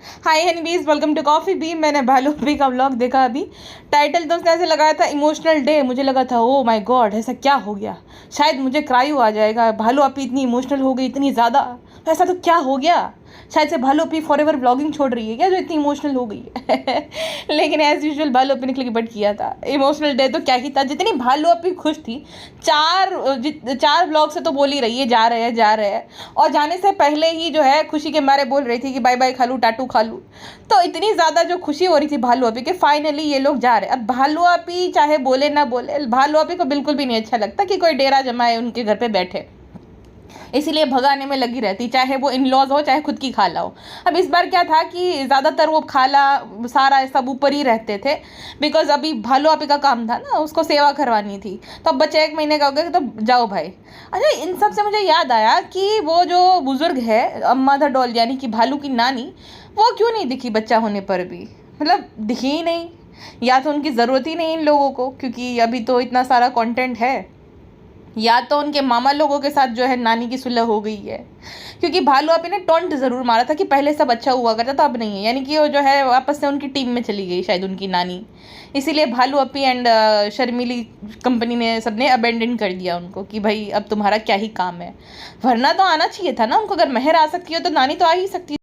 Hi honeybees, welcome to coffee bee. मैंने भालू B का व्लॉग देखा अभी। टाइटल तो उसने ऐसे लगाया था इमोशनल डे। मुझे लगा था ओ माय गॉड, ऐसा क्या हो गया, शायद मुझे क्राइव आ जाएगा। भालू अपी इतनी इमोशनल हो गई, इतनी ज़्यादा, तो ऐसा तो क्या हो गया। शायद से भालू अपी फॉर एवर ब्लॉगिंग छोड़ रही है क्या, जो इतनी इमोशनल हो गई है। लेकिन एज यूजुअल भालू अपी ने क्लिक बट किया था। इमोशनल डे तो क्या ही था, जितनी भालू अपी खुश थी। चार ब्लॉग से तो बोल ही रही है जा रहे हैं जा रहे हैं, और जाने से पहले ही जो है खुशी के मारे बोल रही थी कि बाय बाय खालू, टाटू खालू। तो इतनी ज़्यादा जो खुशी हो रही थी भालू अपी के फाइनली ये लोग जा रहे हैं। अब भालू अपी चाहे बोले ना बोले, भालू अपी को बिल्कुल भी नहीं अच्छा लगता कि कोई डेरा जमाए उनके घर पे बैठे, इसीलिए भगाने में लगी रहती, चाहे वो इन लॉज हो चाहे खुद की खाला हो। अब इस बार क्या था कि ज़्यादातर वो खाला सारा सब ऊपर ही रहते थे, बिकॉज अभी भालू आपी का काम था ना, उसको सेवा करवानी थी। तो अब बच्चे 1 महीने का हो गया, तो जाओ भाई। अच्छा, इन सब से मुझे याद आया कि वो जो बुज़ुर्ग है अम्मा द डॉल, यानी कि भालू की नानी, वो क्यों नहीं दिखी बच्चा होने पर भी, मतलब दिखी ही नहीं। या तो उनकी ज़रूरत ही नहीं इन लोगों को, क्योंकि अभी तो इतना सारा कंटेंट है, या तो उनके मामा लोगों के साथ जो है नानी की सुलह हो गई है। क्योंकि भालू अपी ने टॉन्ट ज़रूर मारा था कि पहले सब अच्छा हुआ करता था, अब नहीं है, यानी कि वो जो है वापस से उनकी टीम में चली गई शायद उनकी नानी। इसीलिए भालू अपी एंड शर्मिली कंपनी ने सबने अबेंडन कर दिया उनको कि भाई अब तुम्हारा क्या ही काम है। वरना तो आना चाहिए था ना उनको, अगर मेहर आ सकती हो तो नानी तो आ ही सकती है।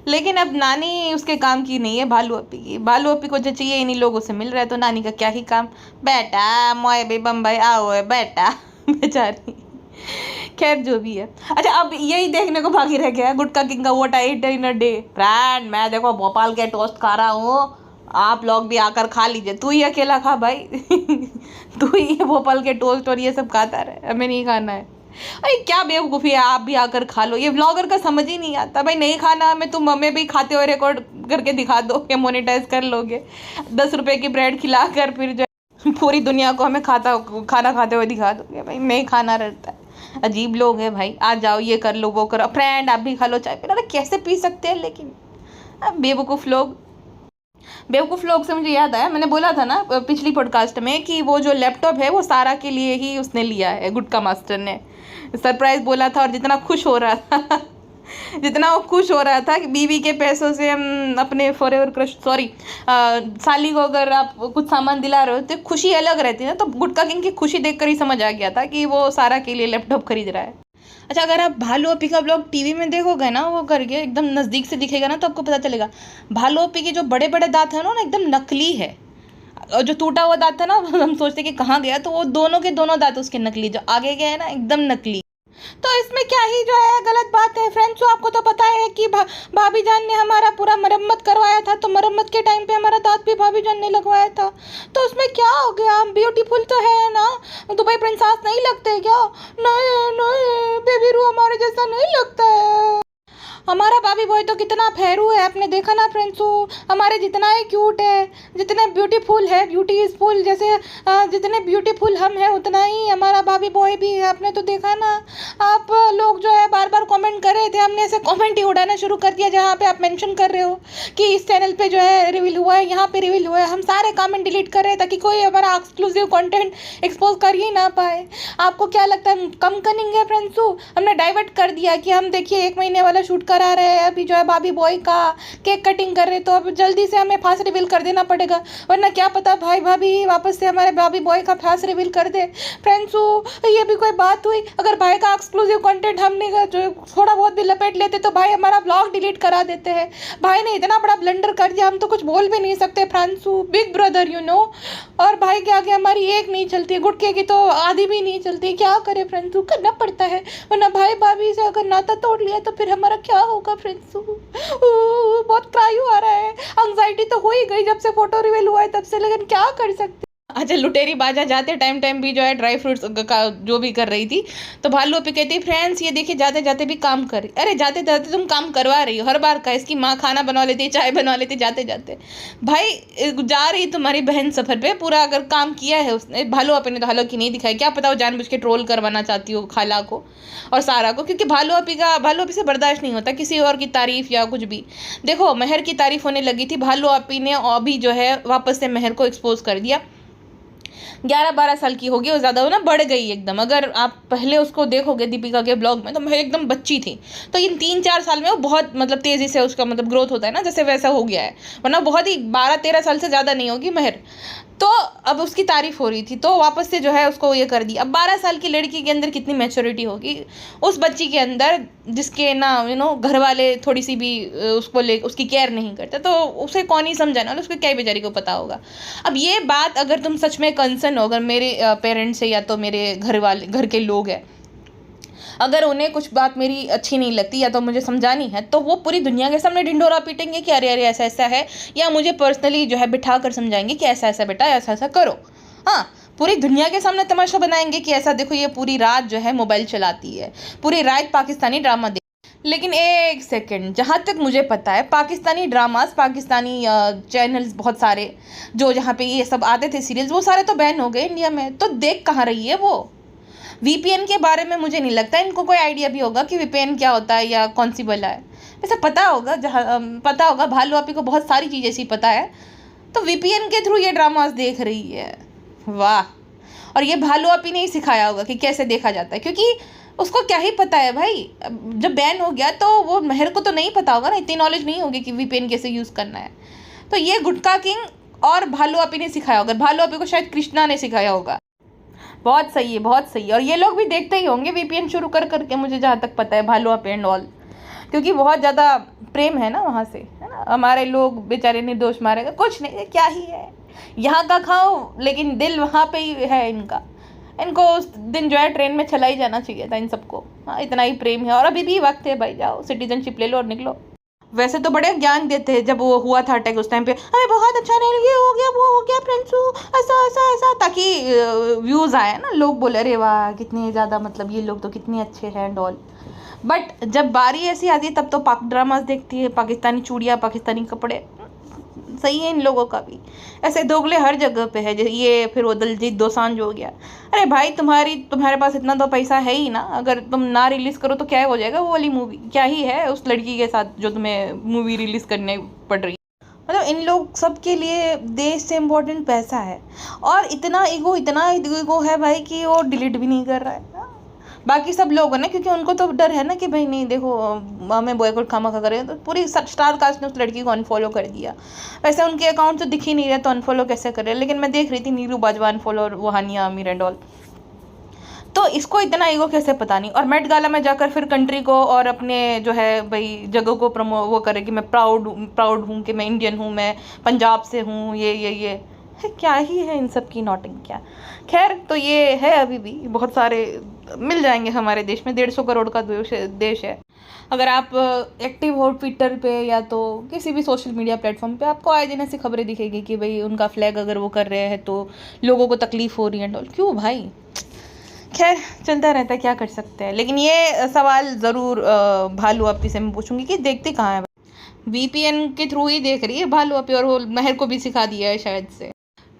लेकिन अब नानी उसके काम की नहीं है भालू अपी की। भालू अपी को जो चाहिए इन्हीं लोगों से मिल रहा है, तो नानी का क्या ही काम। बेटा मोए भी बम्बई आओ है बेटा। बेचारी, खैर जो भी है। अच्छा, अब यही देखने को बाकी रह गया गुटका किंग का what I eat in a day. Friend, मैं देखो भोपाल के टोस्ट खा रहा हूँ, आप लोग भी आकर खा लीजिए। तू ही अकेला खा भाई। तू ही भोपाल के टोस्ट और ये सब खाता रहे, हमें नहीं खाना है। अरे क्या बेवकूफ़ी है, आप भी आकर खा लो। ये व्लॉगर का समझ ही नहीं आता भाई, नहीं खाना हमें, तुम हमें भी खाते हुए रिकॉर्ड करके दिखा दो कि मोनेटाइज कर लोगे। 10 रुपए की ब्रेड खिलाकर फिर जो पूरी दुनिया को हमें खाना खाते हुए दिखा दोगे। भाई नहीं खाना रहता है, अजीब लोग हैं भाई। आ जाओ, ये कर लो वो करो, फ्रेंड आप भी खा लो चाय पिला। अरे कैसे पी सकते हैं, लेकिन बेवकूफ़ लोग से मुझे याद आया, मैंने बोला था ना पिछली पॉडकास्ट में कि वो जो लैपटॉप है वो सारा के लिए ही उसने लिया है, गुटका मास्टर ने सरप्राइज़ बोला था। और जितना खुश हो रहा था जितना वो खुश हो रहा था कि बीवी के पैसों से हम अपने फॉर एवर क्रश साली को अगर आप कुछ सामान दिला रहे हो तो खुशी अलग रहती है ना। तो गुटका किंग की खुशी देखकर ही समझ आ गया था कि वो सारा के लिए लैपटॉप खरीद रहा है। अच्छा, अगर आप भालू अपी का ब्लॉग टीवी में देखोगे ना, वो करके एकदम नज़दीक से दिखेगा ना, तो आपको पता चलेगा भालू अपी के जो बड़े बड़े दांत हैं ना, एकदम नकली है। और जो टूटा हुआ दांत था ना, हम सोचते कि कहाँ गया, तो वो दोनों के दोनों दांत उसके नकली, जो आगे गए हैं ना एकदम नकली। तो इसमें क्या ही जो है गलत बात है फ्रेंड्स। आपको तो पता है कि भाभी जान ने हमारा पूरा मरम्मत करवाया था, तो मरम्मत के टाइम पे हमारा दांत भी भाभी जान ने लगवाया था। तो उसमें क्या हो गया, हम ब्यूटीफुल तो है ना, दुबई प्रिंसेस नहीं लगते क्या? नहीं नहीं, बेबी रू हमारे जैसा नहीं लगता है। हमारा भाभी बॉय तो कितना फेरू है, आपने देखा ना फ्रेंड्स, हमारे जितना ही क्यूट है, जितने ब्यूटीफुल है, ब्यूटी इज फुल, जैसे जितने ब्यूटीफुल हम हैं उतना ही हमारा भाभी बॉय भी है, आपने तो देखा ना। आप लोग जो है बार बार कमेंट कर रहे थे, हमने ऐसे कमेंट ही उड़ाना शुरू कर दिया जहाँ पे आप मेंशन कर रहे हो कि इस चैनल पे जो है रिवील हुआ है, यहाँ पे रिवील हुआ है। हम सारे कमेंट डिलीट कर रहे हैं ताकि कोई हमारा एक्सक्लूसिव कंटेंट एक्सपोज कर ही ना पाए। आपको क्या लगता है कम कनिंग है फ्रेंड्स? हमने डाइवर्ट कर दिया कि हम देखिए 1 महीने वाला शूट करा रहे हैं, अभी जो है भाभी बॉय का केक कटिंग कर रहे, तो अब जल्दी से हमें फेस रिवील कर देना पड़ेगा, वरना क्या पता भाई भाभी वापस से हमारे भाभी बॉय का फेस रिवील कर दे। फ्रेंड्स, ये भी कोई बात हुई? अगर भाई का एक्सक्लूसिव कंटेंट हमने जो थोड़ा बहुत भी लपेट लेते तो भाई हमारा ब्लॉग डिलीट करा देते हैं। भाई ने इतना बड़ा ब्लंडर कर दिया, हम तो कुछ बोल भी नहीं सकते friends, big brother you know. और भाई के आगे हमारी एक नहीं चलती, गुटके की तो आधी भी नहीं चलती। क्या करे फ्रेंड्स, करना पड़ता है, वरना भाई भाभी से अगर नाता तोड़ लिया तो फिर हमारा क्या होगा फ्रेंड्स? बहुत क्राई आ रहा है, एंजाइटी तो हो ही गई जब से फोटो रिवील हुआ है तब से, लेकिन क्या कर सकते। अच्छा, लुटेरी बाजा जाते टाइम भी जो है ड्राई फ्रूट्स का जो भी कर रही थी, तो भालू पे कहती फ्रेंड्स ये देखिए जाते जाते भी काम कर रही। अरे जाते जाते तुम काम करवा रही हो हर बार का, इसकी माँ खाना बना लेती है, चाय बना लेती जाते जाते। भाई जा रही तुम्हारी बहन सफ़र पे, पूरा अगर काम किया है उसने। भालू अपी ने तो हालांकि नहीं दिखाई, क्या पता वो जानबूझ के ट्रोल करवाना चाहती हो खाला को और सारा को, क्योंकि भालू अपी से बर्दाश्त नहीं होता किसी और की तारीफ या कुछ भी। देखो मेहर की तारीफ होने लगी थी, भालू अपी ने अभी जो है वापस से मेहर को एक्सपोज कर दिया। 11-12 साल की होगी, और ज़्यादा ना बढ़ गई एकदम। अगर आप पहले उसको देखोगे दीपिका के ब्लॉग में, तो मैं एकदम बच्ची थी। तो इन 3-4 साल में वो बहुत मतलब तेज़ी से उसका मतलब ग्रोथ होता है ना, जैसे वैसा हो गया है। वरना बहुत ही 12-13 साल से ज़्यादा नहीं होगी महर। तो अब उसकी तारीफ हो रही थी, तो वापस से जो है उसको ये कर दिया। अब 12 साल की लड़की के अंदर कितनी मैच्योरिटी होगी उस बच्ची के अंदर, जिसके ना घर वाले थोड़ी सी भी उसको ले उसकी केयर नहीं करते, तो उसे कौन ही समझा ना, उसको क्या बेचारी को पता होगा। अब ये बात अगर तुम सच में कंसर्न हो, अगर मेरे पेरेंट्स है या तो मेरे घर के लोग हैं, अगर उन्हें कुछ बात मेरी अच्छी नहीं लगती या तो मुझे समझानी है, तो वो पूरी दुनिया के सामने ढिंढोरा पीटेंगे कि अरे अरे ऐसा ऐसा है, या मुझे पर्सनली जो है बिठा कर समझाएंगे कि ऐसा ऐसा बेटा ऐसा ऐसा करो। हाँ, पूरी दुनिया के सामने तमाशा बनाएंगे कि ऐसा देखो ये पूरी रात जो है मोबाइल चलाती है, पूरी रात पाकिस्तानी ड्रामा देख। लेकिन एक सेकंड, जहाँ तक मुझे पता है पाकिस्तानी ड्रामास, पाकिस्तानी चैनल्स बहुत सारे जो जहाँ पे ये सब आते थे सीरियल्स, वो सारे तो बैन हो गए इंडिया में। तो देख कहाँ रही है वो। वीपीएन के बारे में मुझे नहीं लगता इनको कोई आइडिया भी होगा कि वीपीएन क्या होता है या कौन सी बला है। वैसे पता होगा, जहाँ पता होगा भालू आपी को बहुत सारी चीज़ें ऐसी पता है, तो वीपीएन के थ्रू ये ड्रामास देख रही है। वाह। और ये भालू आपी ने ही सिखाया होगा कि कैसे देखा जाता है, क्योंकि उसको क्या ही पता है भाई। जब बैन हो गया तो वो महर को तो नहीं पता होगा ना, इतनी नॉलेज नहीं होगी कि वीपीएन कैसे यूज़ करना है। तो ये गुटका किंग और भालू आपी ने सिखाया होगा। भालू आपी को शायद कृष्णा ने सिखाया होगा। बहुत सही है, बहुत सही है। और ये लोग भी देखते ही होंगे वीपीएन शुरू कर करके, मुझे जहाँ तक पता है, भालू आपी एंड ऑल, क्योंकि बहुत ज़्यादा प्रेम है ना वहाँ से, है ना। हमारे लोग बेचारे निर्दोष मारेगा, कुछ नहीं, क्या ही है, यहाँ का खाओ लेकिन दिल वहाँ पे ही है इनका। इनको उस दिन जो है ट्रेन में चला ही जाना चाहिए था इन सबको। हाँ, इतना ही प्रेम है। और अभी भी वक्त है भाई, जाओ सिटीजनशिप ले लो और निकलो। वैसे तो बड़े ज्ञान देते हैं, जब वो हुआ था अटैक उस टाइम पे, अरे बहुत अच्छा नहीं, ये हो गया वो हो गया फ्रेंड्सू, ऐसा ऐसा ऐसा, ताकि व्यूज़ आए ना, लोग बोले अरे वाह कितने ज़्यादा, मतलब ये लोग तो कितने अच्छे हैं एंड ऑल। बट जब बारी ऐसी आती है तब तो पाक ड्रामास देखती है, पाकिस्तानी चूड़ियाँ, पाकिस्तानी कपड़े। सही है इन लोगों का भी, ऐसे दोगले हर जगह पे है। जैसे ये फिर वो दलजीत दोसांझ हो गया। अरे भाई तुम्हारे पास इतना तो पैसा है ही ना, अगर तुम ना रिलीज़ करो तो क्या हो जाएगा। वो वाली मूवी क्या ही है उस लड़की के साथ जो तुम्हें मूवी रिलीज़ करने पड़ रही है। मतलब इन लोग सब के लिए देश से इम्पोर्टेंट पैसा है, और इतना ईगो है भाई कि वो डिलीट भी नहीं कर रहा है। बाकी सब लोग हैं ना, क्योंकि उनको तो डर है ना कि भाई नहीं देखो हमें बॉयकॉट खामा खा करें, तो पूरी स्टार कास्ट ने उस लड़की को अनफॉलो कर दिया। वैसे उनके अकाउंट तो दिख ही नहीं रहे, तो अनफॉलो कैसे करे। लेकिन मैं देख रही थी नीरू बाजवा अनफॉलो, और वो हानिया आमिर एंड ऑल। तो इसको इतना ईगो कैसे, पता नहीं। और मेट गाला में जाकर फिर कंट्री को और अपने जो है भाई जगह को वो करे कि मैं प्राउड हूँ कि मैं इंडियन हूँ, मैं पंजाब से हूँ, ये क्या ही है इन सब की नौटंकियाँ। खैर, तो ये है, अभी भी बहुत सारे मिल जाएंगे हमारे देश में। 150 करोड़ का देश है। अगर आप एक्टिव हो ट्विटर पे या तो किसी भी सोशल मीडिया प्लेटफॉर्म पे, आपको आए दिन ऐसी खबरें दिखेगी कि भाई उनका फ्लैग अगर वो कर रहे हैं तो लोगों को तकलीफ़ हो रही है एंड ऑल। क्यों भाई, खैर चलता रहता है, क्या कर सकते हैं। लेकिन ये सवाल ज़रूर भालू आपी से मैं पूछूंगी कि देखती कहाँ है। वीपीएन के थ्रू ही देख रही है भालू आपी, और वो महर को भी सिखा दिया है शायद से।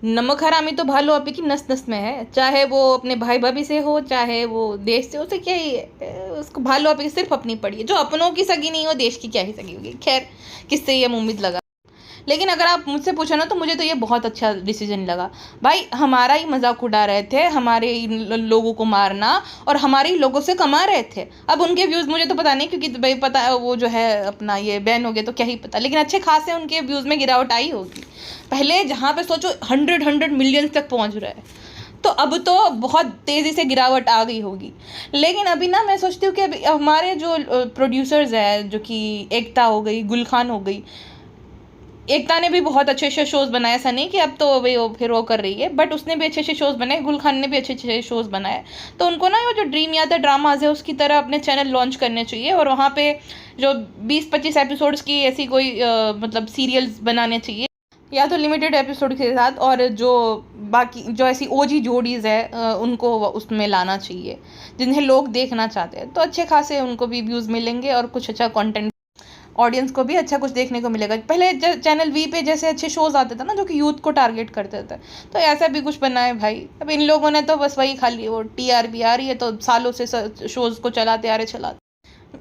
नमक हरामी तो भालू आपी की नस नस में है, चाहे वो अपने भाई भाभी से हो, चाहे वो देश से, उसे क्या ही है। उसको भालू आपी सिर्फ अपनी पड़ी है, जो अपनों की सगी नहीं हो, देश की क्या ही सगी होगी। खैर, किससे ये उम्मीद लगा। लेकिन अगर आप मुझसे पूछो ना, तो मुझे तो ये बहुत अच्छा डिसीजन लगा। भाई हमारा ही मजाक उड़ा रहे थे, हमारे ही लोगों को मारना, और हमारे ही लोगों से कमा रहे थे। अब उनके व्यूज़ मुझे तो पता नहीं, क्योंकि भाई पता वो जो है अपना ये बैन हो गया तो क्या ही पता। लेकिन अच्छे खासे उनके व्यूज़ में गिरावट आई होगी। पहले जहाँ पे सोचो 100 मिलियंस तक पहुँच रहा है, तो अब तो बहुत तेज़ी से गिरावट आ गई होगी। लेकिन अभी ना मैं सोचती हूँ कि अभी हमारे जो प्रोड्यूसर्स हैं, जो कि एकता हो गई, गुल खान हो गई, एकता ने भी बहुत अच्छे अच्छे शोज़ बनाए। ऐसा नहीं कि अब तो भाई वो फिर वो कर रही है, बट उसने भी अच्छे अच्छे शोज़ बनाए, गुल खान ने भी अच्छे अच्छे शोज़ बनाए। तो उनको ना वो जो ड्रीम याद है ड्रामाज है, उसकी तरह अपने चैनल लॉन्च करने चाहिए, और वहाँ पे जो 20-25 एपिसोड्स की ऐसी कोई मतलब सीरियल्स बनाने चाहिए, या तो लिमिटेड एपिसोड के साथ, और जो बाकी जो ऐसी ओजी जोड़ीज़ है उनको उसमें लाना चाहिए, जिन्हें लोग देखना चाहते हैं। तो अच्छे खासे उनको भी व्यूज़ मिलेंगे, और कुछ अच्छा कंटेंट, ऑडियंस को भी अच्छा कुछ देखने को मिलेगा। पहले चैनल वी पे जैसे अच्छे शोज़ आते थे ना, जो कि यूथ को टारगेट करते थे, तो ऐसा भी कुछ बनाए भाई। अब इन लोगों ने तो बस वही खाली वो टीआरपी आ रही है, तो सालों से शोज़ को चलाते आ रहे।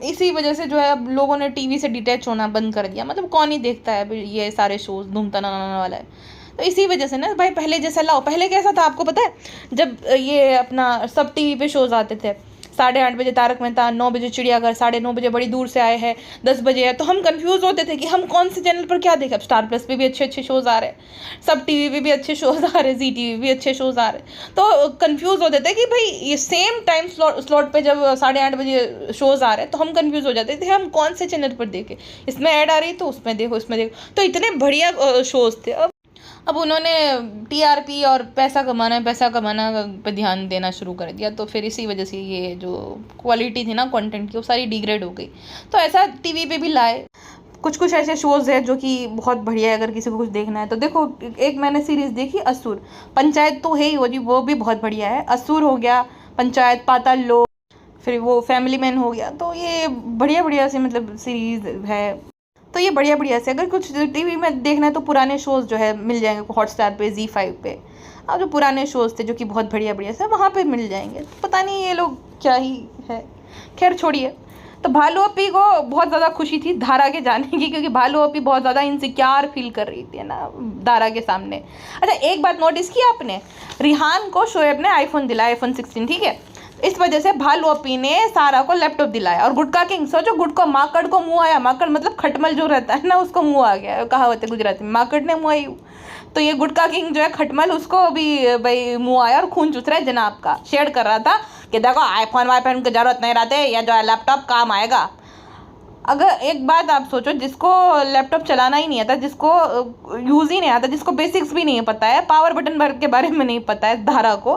इसी वजह से जो है अब लोगों ने टीवी से डिटैच होना बंद कर दिया। मतलब कौन ही देखता है अभी ये सारे शोज़, धूम तनाना वाला है। तो इसी वजह से ना भाई पहले जैसा लाओ। पहले कैसा था आपको पता है, जब ये अपना सब टीवी पे शोज आते थे, 8:30 बजे तारक मेहता, 9 बजे चिड़ियाघर, 9:30 बजे बड़ी दूर से आए हैं, 10 बजे है, तो हम कंफ्यूज होते थे कि हम कौन से चैनल पर क्या देखें। अब स्टार प्लस पे भी अच्छे अच्छे शोज आ रहे हैं, सब टीवी पे भी अच्छे शोज आ रहे हैं, जी टीवी भी अच्छे शोज आ रहे हैं, तो कंफ्यूज होते थे कि भाई ये सेम टाइम स्लॉट पे जब 8:30 बजे शोज आ रहे हैं तो हम कंफ्यूज हो जाते थे हम कौन से चैनल पर देखें। इसमें ऐड आ रही तो उसमें देखो, इसमें देखो, तो इतने बढ़िया शोज थे। अब उन्होंने टीआरपी और पैसा कमाना पे ध्यान देना शुरू कर दिया, तो फिर इसी वजह से ये जो क्वालिटी थी ना कंटेंट की वो सारी डिग्रेड हो गई। तो ऐसा टीवी पे भी लाए कुछ कुछ ऐसे शोज़ है जो कि बहुत बढ़िया है, अगर किसी को कुछ देखना है तो देखो। एक मैंने सीरीज़ देखी असुर, पंचायत तो है ही वो भी बहुत बढ़िया है। असुर हो गया, पंचायत, पाताल लोक, फिर वो फैमिली मैन हो गया, तो ये बढ़िया बढ़िया से मतलब सीरीज़ है। तो ये बढ़िया बढ़िया से अगर कुछ टीवी में देखना है तो पुराने शोज़ जो है मिल जाएंगे हॉटस्टार पे, ZEE5 पे। अब जो पुराने शोज़ थे जो कि बहुत बढ़िया बढ़िया से वहाँ पे मिल जाएंगे। तो पता नहीं ये लोग क्या ही है, खैर छोड़िए। तो भालू अपी को बहुत ज़्यादा खुशी थी धारा के जाने की, क्योंकि भालू अपी बहुत ज़्यादा इनसिक्योर फील कर रही थी ना धारा के सामने। अच्छा एक बात नोटिस की आपने, रिहान को शोएब ने आईफोन दिलाया, iPhone 16, ठीक है। इस वजह से भालू अपी ने सारा को लैपटॉप दिलाया, और गुटका किंग सोचो, गुटका माकड़ को मुँह आया, माकड़ मतलब खटमल जो रहता है ना उसको मुँह आ गया, कहावत है गुजराती में, माकड़ ने मुँह आई। तो ये गुटका किंग जो है खटमल, उसको भी भाई मुँह आया और खून चूस रहा है जनाब का। शेयर कर रहा था कि देखो आईफोन वाईफोन की जरूरत नहीं रहते, या जो है लैपटॉप काम आएगा। अगर एक बात आप सोचो, जिसको लैपटॉप चलाना ही नहीं आता, जिसको यूज़ ही नहीं आता, जिसको बेसिक्स भी नहीं पता है, पावर बटन भर के बारे में नहीं पता है धारा को,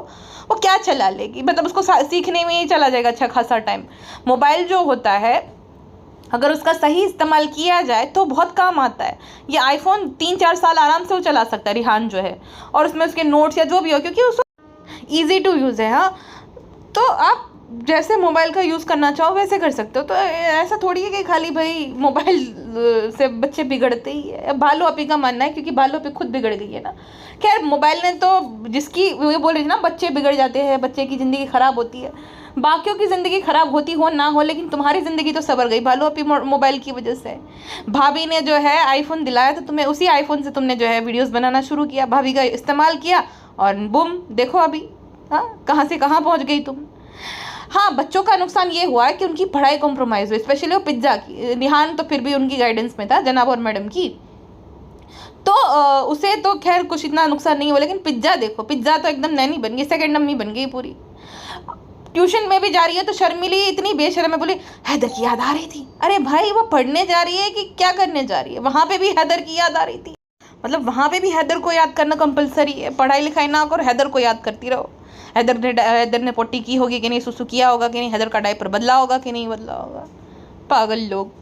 वो क्या चला लेगी। मतलब उसको सीखने में ही चला जाएगा अच्छा खासा टाइम। मोबाइल जो होता है अगर उसका सही इस्तेमाल किया जाए तो बहुत काम आता है। ये आईफोन 3-4 साल आराम से वो चला सकता है रिहान जो है, और उसमें उसके नोट्स या जो भी हो, क्योंकि उसको ईजी टू यूज़ है। हाँ, तो आप जैसे मोबाइल का यूज़ करना चाहो वैसे कर सकते हो। तो ऐसा थोड़ी है कि खाली भाई मोबाइल से बच्चे बिगड़ते ही है। भालू अपी का मानना है, क्योंकि भालू अपी खुद बिगड़ गई है ना। खैर मोबाइल ने तो, जिसकी ये बोल रही थी ना बच्चे बिगड़ जाते हैं, बच्चे की ज़िंदगी ख़राब होती है, बाकियों की ज़िंदगी ख़राब होती हो ना हो, लेकिन तुम्हारी ज़िंदगी तो सवर गई भालू अपी मोबाइल की वजह से। भाभी ने जो है आईफोन दिलाया तो तुम्हें उसी आईफोन से तुमने जो है वीडियोज़ बनाना शुरू किया, भाभी का इस्तेमाल किया, और बुम देखो अभी हाँ कहाँ से कहाँ पहुँच गई तुम। हाँ, बच्चों का नुकसान ये हुआ है कि उनकी पढ़ाई कॉम्प्रोमाइज़ हुई, स्पेशली वो पिज्ज़ा की। रिहान तो फिर भी उनकी गाइडेंस में था, जनाब और मैडम की, तो उसे तो खैर कुछ इतना नुकसान नहीं हुआ। लेकिन पिज्ज़ा देखो, पिज्ज़ा तो एकदम नैनी बन गई, सेकेंड अम्मी बन गई पूरी। ट्यूशन में भी जा रही है तो शर्मिली इतनी बेशर्म है, बोली हैदर की याद आ रही थी। अरे भाई वो पढ़ने जा रही है कि क्या करने जा रही है? वहाँ पे भी हैदर की याद आ रही थी। मतलब वहाँ पे भी हैदर को याद करना कंपलसरी है। पढ़ाई लिखाई ना करो, हैदर को याद करती रहो। हैदर ने पोटी की होगी कि नहीं, सुसु किया होगा कि नहीं, हैदर का डायपर बदला होगा कि नहीं बदला होगा। पागल लोग।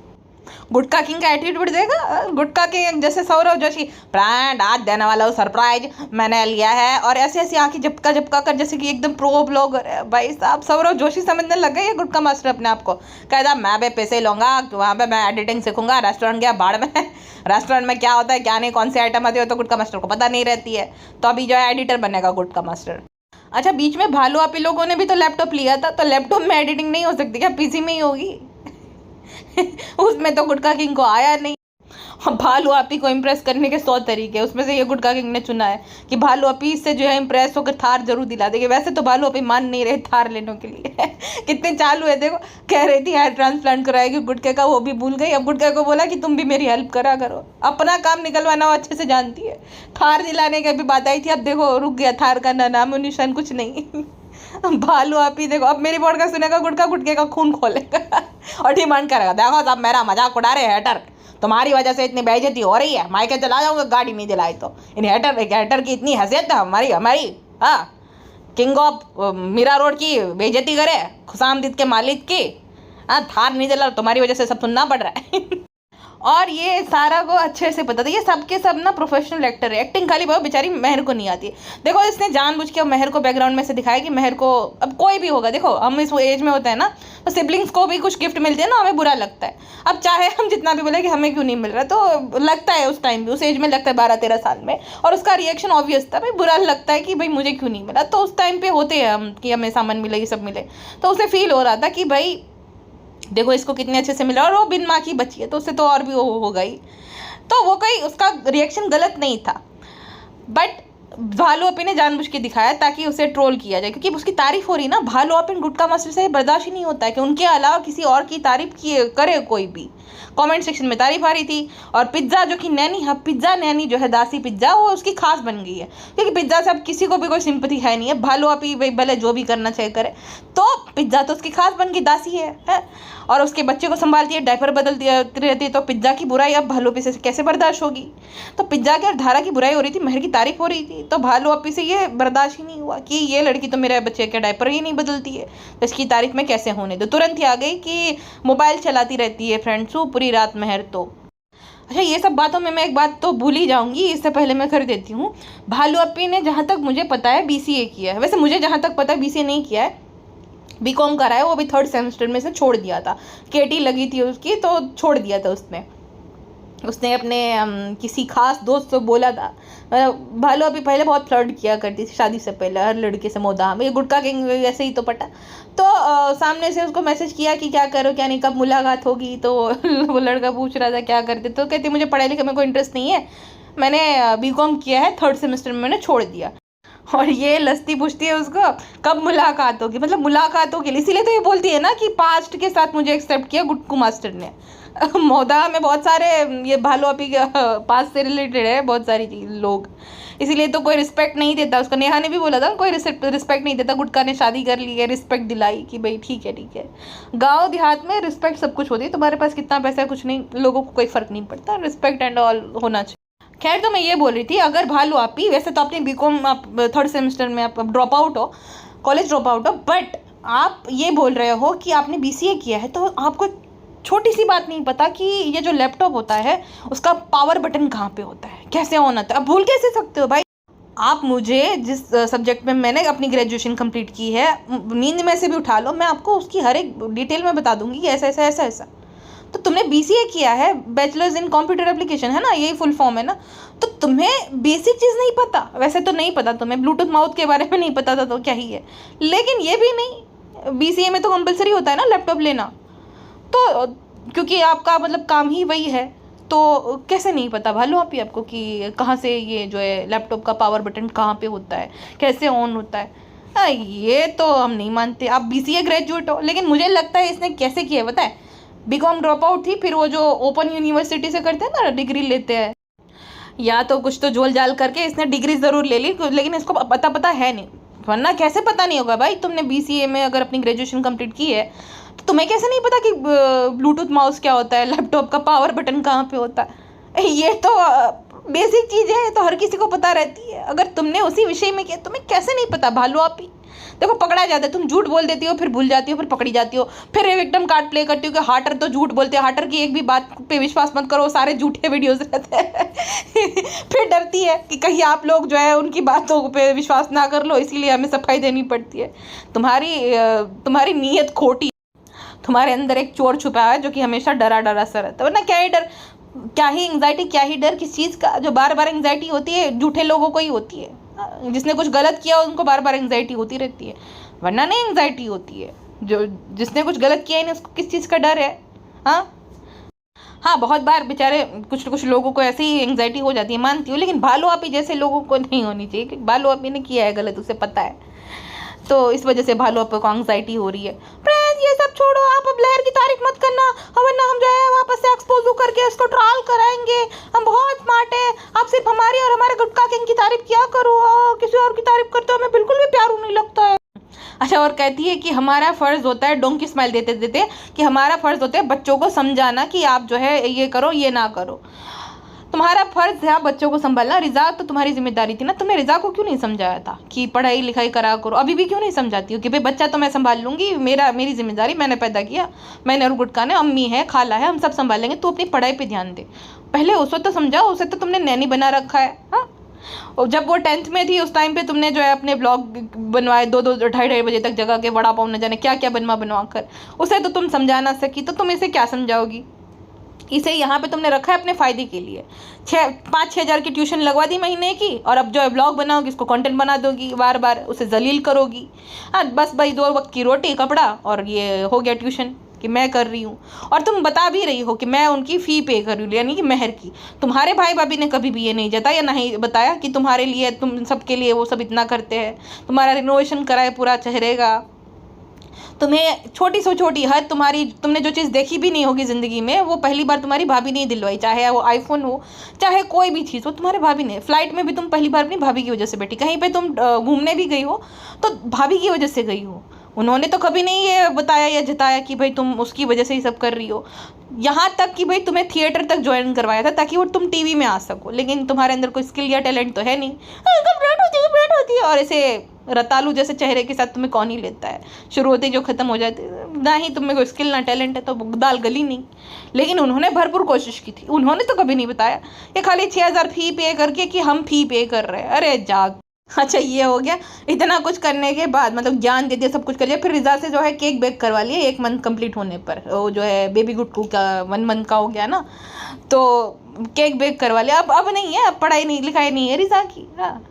गुटका किंग का एटीट्यूड देखा, गुटका किंग जैसे सौरव जोशी, ब्रांड आज देने वाला हूँ सरप्राइज मैंने लिया है, और ऐसे ऐसी आंखें झपका झपका कर जैसे कि एकदम प्रो ब्लॉगर है। भाई साहब सौरव जोशी समझने लग गए ये गुटका मास्टर अपने आप को। कहता मैं भी पैसे लूँगा, वहाँ पे मैं एडिटिंग सीखूंगा, रेस्टोरेंट गया बाढ़ में रेस्टोरेंट में क्या होता है क्या नहीं, कौन सी आइटम आती है तो गुटका मास्टर को पता नहीं रहती है, तो अभी जो है एडिटर बनेगा गुटका मास्टर। अच्छा बीच में भालू आपी लोगों ने भी तो लैपटॉप लिया था, तो लैपटॉप में एडिटिंग नहीं हो सकती क्या, पीसी में ही होगी? उसमें तो गुटका किंग को आया नहीं। भालू आपी को इम्प्रेस करने के 100 तरीके, उसमें से ये गुटका किंग ने चुना है कि भालू आपी से जो है इम्प्रेस होकर थार जरूर दिला देंगे। वैसे तो भालू आपी मान नहीं रहे थार लेने के लिए कितने चालू है देखो, कह रही थी हेयर ट्रांसप्लांट कराएगी गुटके का, वो भी भूल गई। अब गुटके को बोला कि तुम भी मेरी हेल्प करा करो, अपना काम निकलवाना वो अच्छे से जानती है। थार दिलाने की भी बात आई थी, अब देखो रुक गया, थार का ना नाम निशान कुछ नहीं। भालू आपी देखो अब मेरी बोर्ड का सुनेगा, गुटका गुटके का खून खोलेगा और डिमांड करेगा, देखो सब मेरा मजाक उड़ा रहे हेटर, तुम्हारी वजह से इतनी बेइज्जती हो रही है, मायके चला जाऊंगा गाड़ी नहीं दिलाई तो। इन हेटर की इतनी हैसियत है हमारी हाँ, किंग ऑफ मीरा रोड की बेइज्जती करे, खुशामदीद के मालिक की। हाँ थार नहीं दिला, तुम्हारी वजह से सब सुनना पड़ रहा है। और ये सारा को अच्छे से पता था, ये सब के सब ना प्रोफेशनल एक्टर है। एक्टिंग खाली बहुत बेचारी मेहर को नहीं आती। देखो इसने जानबूझ के मेहर को बैकग्राउंड में से दिखाया कि मेहर को, अब कोई भी होगा, देखो हम इस एज में होते हैं ना, तो सिबलिंग्स को भी कुछ गिफ्ट मिलते हैं ना, हमें बुरा लगता है। अब चाहे हम जितना भी बोले कि हमें क्यों नहीं मिल रहा, तो लगता है उस टाइम भी, उस एज में लगता है 12-13 साल में, और उसका रिएक्शन ऑब्वियस था, भाई बुरा लगता है कि भाई मुझे क्यों नहीं मिला। तो उस टाइम पे होते हैं हम कि हमें सामान मिले, ये सब मिले, तो उसे फील हो रहा था कि भाई देखो इसको कितने अच्छे से मिला, और वो बिन माँ की बची है तो उससे तो और भी वो हो गई। तो वो कोई उसका रिएक्शन गलत नहीं था। बट भालू अपी ने जानबूझ के दिखाया ताकि उसे ट्रोल किया जाए, क्योंकि उसकी तारीफ हो रही ना। भालू अपन गुटका मास्टर से बर्दाश्त ही नहीं होता है कि उनके अलावा किसी और की तारीफ किए करे कोई भी। कमेंट सेक्शन में तारीफ आ रही थी। और पिज्ज़ा जो कि नैनी, हाँ पिज्ज़ा नैनी जो है दासी पिज्ज़ा, वो उसकी खास बन गई है, क्योंकि पिज्ज़ा से अब किसी को भी कोई सिंपैथी है नहीं है। भालू अपी भाई भले जो भी करना चाहे करे, तो पिज्ज़ा तो उसकी खास बन गई, दासी है? और उसके बच्चे को संभालती है, डायपर बदलती रहती है, तो पिज्ज़ा की बुराई अब भालू अपी से कैसे बर्दाश्त होगी। तो पिज्ज़ा की और धारा की बुराई हो रही थी, महर की तारीफ हो रही थी, तो भालू अपी से ये बर्दाश्त ही नहीं हुआ कि ये लड़की तो मेरे बच्चे के डायपर ही नहीं बदलती है, तो इसकी तारीफ में कैसे होने दो। तुरंत ही आ गई कि मोबाइल चलाती रहती है फ्रेंड्स पूरी रात महर। तो अच्छा, ये सब बातों में मैं एक बात तो भूल ही जाऊंगी, इससे पहले मैं कर देती हूँ। भालू अपी ने जहाँ तक मुझे पता है BCA किया है। वैसे मुझे जहाँ तक पता है BCA नहीं किया है, BCom करा है, वो भी 3rd सेमेस्टर में से छोड़ दिया था। KT लगी थी उसकी तो छोड़ दिया था उसने अपने किसी खास दोस्त से बोला था। भालू अभी पहले बहुत फ्लर्ट किया करती थी शादी से पहले, हर लड़के से मोदा में, ये गुटखा किंग ऐसे ही तो पटा। तो सामने से उसको मैसेज किया कि क्या करो क्या नहीं, कब मुलाकात होगी। तो वो लड़का पूछ रहा था क्या करते, तो कहती मुझे पढ़ाई लिखे में कोई इंटरेस्ट नहीं है, मैंने BCom किया है, 3rd सेमेस्टर में मैंने छोड़ दिया। और ये लस्ती पूछती है उसको कब मुलाकात होगी, मतलब मुलाकात होगी, इसीलिए तो ये बोलती है ना कि पास्ट के साथ मुझे एक्सेप्ट किया गुटकू मास्टर ने। मोदा में बहुत सारे ये भालू अपी के पास से रिलेटेड है बहुत सारी लोग, इसीलिए तो कोई रिस्पेक्ट नहीं देता उसको। नेहा ने भी बोला था कोई रिस्पेक्ट नहीं देता, गुटका ने शादी कर ली है, रिस्पेक्ट दिलाई कि भाई ठीक है। गांव देहात में रिस्पेक्ट सब कुछ होती है, तुम्हारे पास कितना पैसा है कुछ नहीं, लोगों को कोई फर्क नहीं पड़ता, रिस्पेक्ट एंड ऑल होना चाहिए। खैर, तो मैं ये बोल रही थी, अगर भालू अपी, वैसे तो आपने BCom आप 3rd सेमेस्टर में आप ड्रॉप आउट हो, कॉलेज ड्रॉप आउट हो, बट आप ये बोल रहे हो कि आपने BCA किया है, तो आपको छोटी सी बात नहीं पता कि ये जो लैपटॉप होता है उसका पावर बटन कहाँ पे होता है, कैसे ऑन होता है। आप भूल कैसे सकते हो भाई। आप मुझे जिस सब्जेक्ट में मैंने अपनी ग्रेजुएशन कंप्लीट की है, नींद में से भी उठा लो, मैं आपको उसकी हर एक डिटेल में बता दूंगी कि ऐसा। तो तुमने BCA किया है, बैचलर्स इन कंप्यूटर एप्लीकेशन है ना, यही फुल फॉर्म है ना, तो तुम्हें बेसिक चीज़ नहीं पता। वैसे तो नहीं पता तुम्हें, ब्लूटूथ माउथ के बारे में नहीं पता था तो क्या ही है, लेकिन ये भी नहीं, BCA में तो कंपलसरी होता है ना लैपटॉप लेना, तो क्योंकि आपका मतलब काम ही वही है, तो कैसे नहीं पता भालू अपी आपको कि कहाँ से ये जो है लैपटॉप का पावर बटन कहाँ पे होता है, कैसे ऑन होता है। ये तो हम नहीं मानते। आप BCA ग्रेजुएट हो, लेकिन मुझे लगता है इसने कैसे किया है बताए, BCom ड्रॉप आउट थी, फिर वो जो ओपन यूनिवर्सिटी से करते हैं ना डिग्री लेते हैं, या तो कुछ तो जोल जाल करके इसने डिग्री ज़रूर ले ली, लेकिन इसको पता है नहीं, वरना कैसे पता नहीं होगा भाई। तुमने BCA में अगर अपनी ग्रेजुएशन कंप्लीट की है तो तुम्हें कैसे नहीं पता कि ब्लूटूथ माउस क्या होता है, लैपटॉप का पावर बटन कहाँ पे होता है। ये तो बेसिक चीज़ है, तो हर किसी को पता रहती है। अगर तुमने उसी विषय में किया तुम्हें कैसे नहीं पता भालू अपी। देखो पकड़ा जाता है, तुम झूठ बोल देती हो, फिर भूल जाती हो, फिर पकड़ी जाती हो, फिर विक्टिम कार्ड प्ले करती हो कि हाटर तो झूठ बोलते हैं, हाटर की एक भी बात पे विश्वास मत करो, सारे झूठे वीडियोस रहते हैं। फिर डरती है कि कहीं आप लोग जो है उनकी बातों पे विश्वास ना कर लो, इसीलिए हमें सफाई देनी पड़ती है। तुम्हारी नीयत खोटी, तुम्हारे अंदर एक चोर छुपा है जो कि हमेशा डरा सा रहता है। वरना क्या ही डर, क्या ही एंग्जाइटी, क्या ही डर किस चीज़ का। जो बार बार एंग्जाइटी होती है झूठे लोगों को ही होती है, जिसने कुछ गलत किया उनको बार बार एंग्जाइटी होती रहती है, वरना नहीं एंग्जाइटी होती है। जो जिसने कुछ गलत किया है नहीं उसको किस चीज़ का डर है। हाँ, बहुत बार बेचारे कुछ लोगों को ऐसे ही एंग्जाइटी हो जाती है, मानती हूँ, लेकिन भालू अपी जैसे लोगों को नहीं होनी चाहिए, क्योंकि भालू अपी ने किया है गलत, उसे पता है, तो इस वजह से भालू अपी को एंग्जाइटी हो रही है। फ्रेंड्स ये सब छोड़ो, आप अब लहर की तारीफ मत करना, वरना हम जो है वापस से एक्सपोज करके इसको ट्रायल कराएंगे। हम बहुत स्मार्ट है, आप सिर्फ हमारी और हमारे गुटखा किंग की तारीफ किया करो, किसी और की तारीफ करते हो हमें बिल्कुल भी प्यार नहीं लगता है। अच्छा, और कहती है कि हमारा फ़र्ज़ होता है, डोंकी स्माइल देते देते, कि हमारा फ़र्ज़ होता है बच्चों को समझाना कि आप जो है ये करो ये ना करो। तुम्हारा फ़र्ज़ है बच्चों को संभालना, रिज़ा तो तुम्हारी जिम्मेदारी थी ना, तुमने रिज़ा को क्यों नहीं समझाया था कि पढ़ाई लिखाई करा करो। अभी भी क्यों नहीं समझाती हो कि भाई बच्चा तो मैं संभाल लूँगी, मेरी जिम्मेदारी, मैंने पैदा किया, मैंने और गुटका ने, अम्मी है खाला है, हम सब संभाल लेंगे, तू अपनी पढ़ाई पर ध्यान दे। पहले उसे तो समझाओ, उसे तो तुमने नैनी बना रखा है। हाँ, और जब वो 10th में थी उस टाइम पे तुमने जो है अपने ब्लॉग बनवाए 2-2 ढाई बजे तक जगह के, वड़ा पाव न जाने क्या क्या बनवा कर, उसे तो तुम समझा ना सकी, तो तुम इसे क्या समझाओगी। इसे यहाँ पे तुमने रखा है अपने फ़ायदे के लिए। 5-6 हज़ार की ट्यूशन लगवा दी महीने की, और अब जो है ब्लॉग बनाओगी, इसको कंटेंट बना दोगी, बार उसे जलील करोगी। हाँ बस भाई 2 वक्त की रोटी कपड़ा और ये हो गया ट्यूशन। कि मैं कर रही हूँ, और तुम बता भी रही हो कि मैं उनकी फ़ी पे कर रही हूँ, यानी कि महर की। तुम्हारे भाई भाभी ने कभी भी ये नहीं जताया, ना ही बताया कि तुम्हारे लिए, तुम सबके लिए वो सब इतना करते हैं। तुम्हारा रिनोवेशन कराए पूरा चेहरे का, तुम्हें छोटी से छोटी हद, तुम्हारी, तुमने जो चीज़ देखी भी नहीं होगी ज़िंदगी में, वो पहली बार तुम्हारी भाभी ने दिलवाई। चाहे वो आईफोन हो, चाहे कोई भी चीज़ हो, तुम्हारे भाभी ने। फ्लाइट में भी तुम पहली बार अपनी भाभी की वजह से बैठी, कहीं पे तुम घूमने भी गई हो तो भाभी की वजह से गई हो। उन्होंने तो कभी नहीं ये बताया या जताया कि भाई तुम उसकी वजह से ही सब कर रही हो। यहाँ तक कि भाई तुम्हें थिएटर तक ज्वाइन करवाया था ताकि वो तुम टीवी में आ सको, लेकिन तुम्हारे अंदर कोई स्किल या टैलेंट तो है नहीं। घबराहट होती है, और ऐसे रतालू जैसे चेहरे के साथ तुम्हें कौन ही लेता है। शुरू होते ही जो ख़त्म हो जाती है, ना ही तुम्हें कोई स्किल ना टैलेंट है तो दाल गली नहीं। लेकिन उन्होंने भरपूर कोशिश की थी, उन्होंने तो कभी नहीं बताया। ये खाली 6,000 फ़ी पे करके कि हम फ़ी पे कर रहे हैं। अरे जाग। अच्छा ये हो गया। इतना कुछ करने के बाद, मतलब ज्ञान दे दिया, सब कुछ कर लिया, फिर रिजा से जो है केक बेक करवा लिया 1 मंथ कंप्लीट होने पर। वो जो है बेबी गुड्डू का 1 मंथ का हो गया ना, तो केक बेक करवा लिया। अब नहीं है, अब पढ़ाई नहीं लिखाई नहीं है रिजा की। हाँ,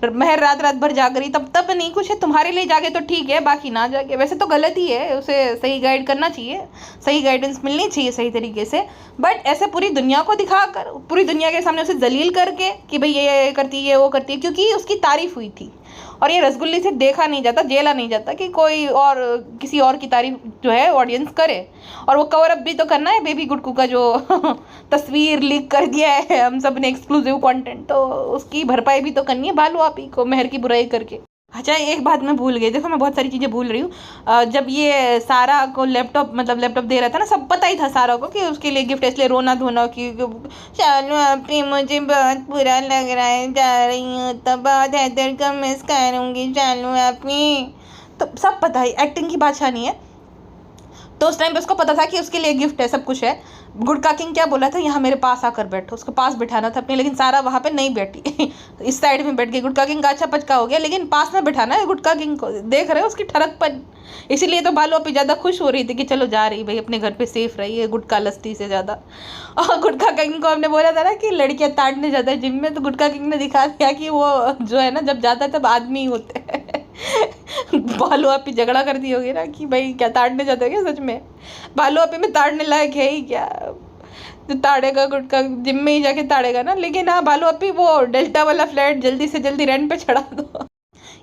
महर रात रात भर जाग रही, तब नहीं कुछ है। तुम्हारे लिए जागे तो ठीक है, बाकी ना जागे वैसे तो गलत ही है। उसे सही गाइड करना चाहिए, सही गाइडेंस मिलनी चाहिए सही तरीके से। बट ऐसे पूरी दुनिया को दिखाकर, पूरी दुनिया के सामने उसे जलील करके कि भाई ये करती है, वो करती है, क्योंकि उसकी तारीफ हुई थी। और ये रसगुल्ली से देखा नहीं जाता, झेला नहीं जाता कि कोई और किसी और की तारीफ जो है ऑडियंस करे। और वो कवर अप भी तो करना है बेबी गुड्डू का, जो तस्वीर लीक कर दिया है हम सब ने, एक्सक्लूसिव कंटेंट, तो उसकी भरपाई भी तो करनी है बालू आप ही को, महर की बुराई करके। अच्छा एक बात मैं भूल गई, देखो मैं बहुत सारी चीज़ें भूल रही हूँ। जब ये सारा को लैपटॉप दे रहा था ना, सब पता ही था सारा को कि उसके लिए गिफ्ट, इसलिए रोना धोना कि चालू आपी मुझे बहुत बुरा लग रहा है, जा रही हूँ तो बहुत हैदर का मिस करूँगी चालू आपी, तो सब पता है, एक्टिंग की बादशाह नहीं है। तो उस टाइम पे उसको पता था कि उसके लिए गिफ्ट है, सब कुछ है। गुडका किंग क्या बोला था, यहाँ मेरे पास आकर बैठो, उसके पास बिठाना था अपने, लेकिन सारा वहाँ पे नहीं बैठी इस साइड में बैठ गई। गुडका किंग का अच्छा पचका हो गया, लेकिन पास में बिठाना है गुडका किंग को। देख रहे हो उसकी ठरकपन, इसीलिए तो बालो पे ज़्यादा खुश हो रही थी कि चलो जा रही भाई अपने घर पे सेफ रही है गुटका लस्ती से ज़्यादा। और गुटका किंग को हमने बोला था ना कि लड़कियाँ ताड़ने जाता है जिम में, तो गुटका किंग ने दिखा दिया कि वो जो है ना जब जाता है तब आदमी ही होते हैं बालू आपी झगड़ा कर दी होगी ना कि भाई क्या ताड़ने जाते हैं क्या सच में। बालू आपी में ताड़ने लायक है ही क्या, जो ताड़ेगा गुटका जिम में ही जाके ताड़ेगा ना। लेकिन हाँ बालू आपी वो डेल्टा वाला फ्लैट जल्दी से जल्दी रेंट पे चढ़ा दो।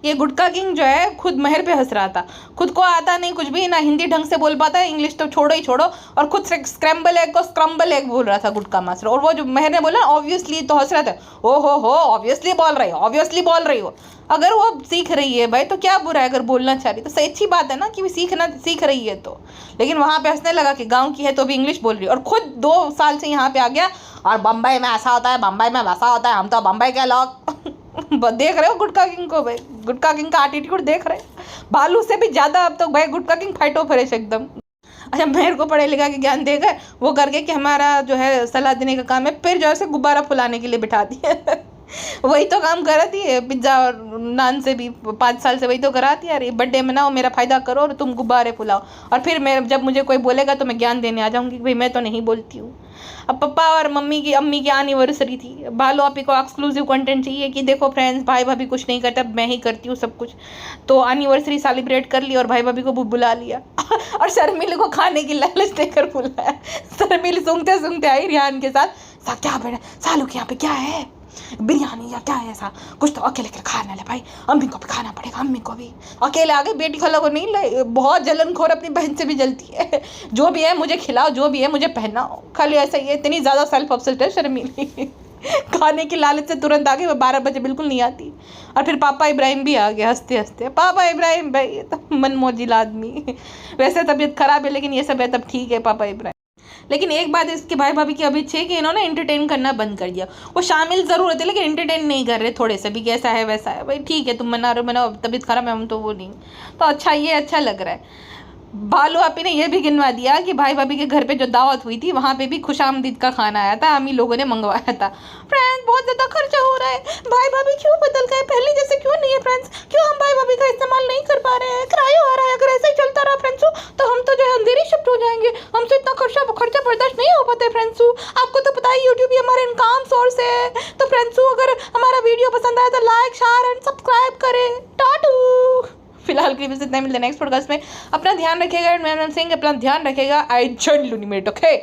ये गुटका किंग जो है खुद महर पे हंस रहा था, खुद को आता नहीं कुछ भी, ना हिंदी ढंग से बोल पाता है, इंग्लिश तो छोड़ो ही छोड़ो, और खुद से स्क्रैम्बल एग को स्क्रम्बल एग बोल रहा था गुटका मास्टर। और वो जो महर ने बोला ऑब्वियसली, तो हंस रहा था, ओ हो ऑब्वियसली बोल रही हो, ऑब्वियसली बोल रही हो। अगर वो सीख रही है भाई तो क्या बुरा है, अगर बोलना चाह रही तो सही अच्छी बात है ना कि सीख रही है तो। लेकिन वहाँ पे हंसने लगा कि गाँव की है तो भी इंग्लिश बोल रही है, और खुद 2 साल से यहाँ पे आ गया और बम्बई में ऐसा होता है, बम्बई में वैसा होता है, हम तो बम्बई के लोग देख रहे हो गुटका किंग को भाई, गुटका किंग का एटीट्यूड देख रहे हो, भालू से भी ज़्यादा अब तो भाई गुटका किंग फाइटो फ्रेश एकदम। अच्छा महर को पढ़े लिखा के ज्ञान देकर वो करके कि हमारा जो है सलाह देने का काम है, फिर जो है गुब्बारा फुलाने के लिए बिठा दिया वही तो काम कराती है पिज्ज़ा और नान से भी, 5 साल से वही तो कराती है। अरे बर्थडे मनाओ, मेरा फ़ायदा करो और तुम गुब्बारे फुलाओ, और फिर मैं जब मुझे कोई बोलेगा तो मैं ज्ञान देने आ जाऊँगी कि भाई मैं तो नहीं बोलती हूँ। अब पापा और अम्मी की एनिवर्सरी थी, बालो आपी को एक्सक्लूसिव कंटेंट चाहिए कि देखो फ्रेंड्स भाई भाभी कुछ नहीं करता, मैं ही करती हूँ सब कुछ। तो एनिवर्सरी सेलिब्रेट कर ली और भाई भाभी को बुला लिया और शर्मिल को खाने की लालच देकर बुलाया। शर्मिल सूंघते सूंघते आई रिहान के साथ, क्या बेटा सालू के यहाँ पे क्या है, बिरयानी या क्या है ऐसा कुछ, तो अकेले खाना ले भाई, अम्मी को भी खाना पड़ेगा, अम्मी को भी। अकेले आ गए, बेटी खाला को नहीं लाए, बहुत जलनखोर, अपनी बहन से भी जलती है। जो भी है मुझे खिलाओ, जो भी है मुझे पहनाओ, खाली ऐसा ही है, इतनी ज़्यादा सेल्फ ऑब्सेस्ड है शर्मिली खाने की लालच से तुरंत आ गई, वो 12 बजे बिल्कुल नहीं आती। और फिर पापा इब्राहिम भी आ गए हंसते हंसते, पापा इब्राहिम भाई तो मनमोजिल आदमी वैसे तबीयत खराब है लेकिन ये सब है तब ठीक है पापा इब्राहिम। लेकिन एक बात इसके भाई भाभी की अभी अच्छी है कि इन्होंने एंटरटेन करना बंद कर दिया। वो शामिल ज़रूर होते लेकिन एंटरटेन नहीं कर रहे थोड़े से भी, कैसा है वैसा है भाई, ठीक है तुम मना रहे हो, मनाओ, तबीयत खराब है हम तो वो नहीं, तो अच्छा ये अच्छा लग रहा है। बालू आपी ने यह भी गिनवा दिया कि भाई भाभी के घर पे जो दावत हुई थी वहाँ पे भी खुशामदीद का खाना आया था, हम ही लोगों ने मंगवाया था। फ्रेंड्स बहुत ज़्यादा खर्चा हो रहा है, भाई भाभी क्यों बदल गए, पहले जैसे क्यों नहीं है फ्रेंड्स, क्यों हम भाई भाभी का इस्तेमाल नहीं कर पा रहे हैं, किराया आ रहा है, अगर ऐसा ही चलता रहा फ्रेंड्सू तो हम तो जो है अंधेरी शिफ्ट हो जाएंगे, हमसे इतना खर्चा बर्दाश्त नहीं हो पाता है फ्रेंड्सू। आपको तो पता है यूट्यूब ही हमारा इनकम सोर्स है, तो फ्रेंड्सू अगर हमारा वीडियो पसंद आया तो लाइक शेयर एंड सब्सक्राइब करें, टाटू। फिलहाल के लिए बस इतना ही, मिलते हैं नेक्स्ट पॉडकास्ट में। अपना ध्यान रखिएगा, मैं सिंह अपना ध्यान रखेगा। आई जॉइन लूनिमेट, ओके।